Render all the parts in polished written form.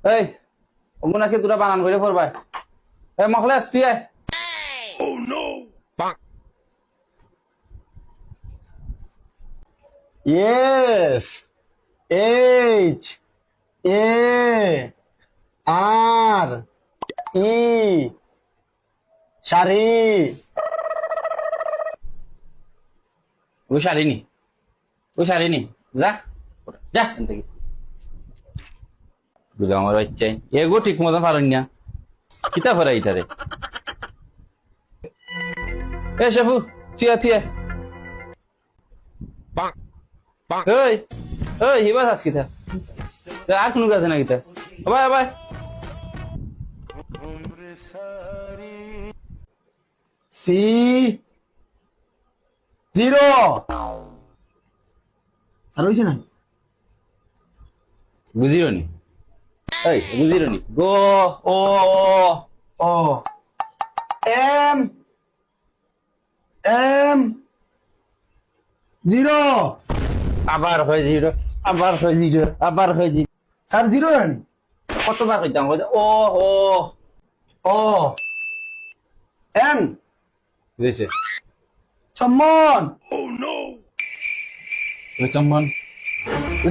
এই অমন আজকে তোরা বানান করে পড়বাই এই মখলেস তুই আয় Yes. H A R E sari ওই শাড়িনি যা যা এখান থেকে বুঝা আমার বাচ্চাই এগো ঠিক মতন পারেন না কিতা ফেরা ইটারে এ শেফু থিয়া ওই ওই হিবাস আস কিতা আর কোনো কাছে না কিতা আবাই আবাই সি জিরো আর হইছে না বুঝিরনি এই বুঝিরনি গো ও ও এম এম জিরো আবার হয় জিরো স্যার জিরো জানি কতবার কইতাম ও ও ও এন বুঝেছে সম্মন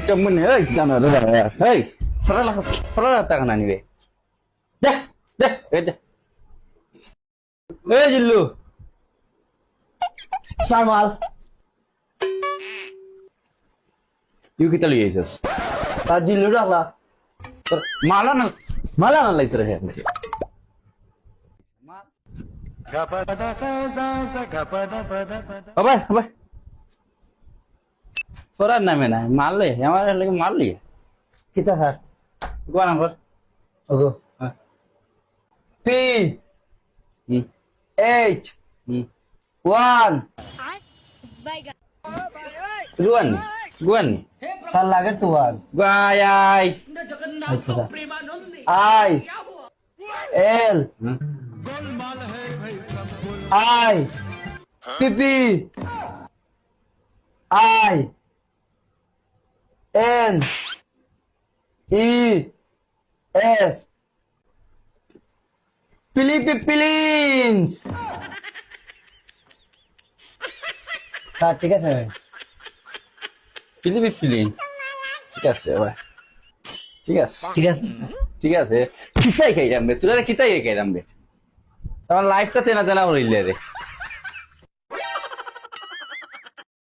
চম্মন এই জানো রে এই ফরালা টাকা না নিবে দেখ এই জিল্লু সামাল ইউ কিতা লই আইছস তার দিল্লু রাখলা মালা না লাইতে রে আবাই ফরার নামে না মারলে আমার লাগে মারলি কিতা স্যার গোয়া নাম্বার ওগো পি এইচ ওয়ান গুয়ান স্যার লাগের তো ওয়ান গায় I L I P P I N E S Philippines sir ঠিক আছে পিলিন ঠিক আছে ভাই ঠিক আছে কিতাই খাইলাম বে তোরা কিতাই খাইলাম বে আমার লাইফটা তেনা হইলে রে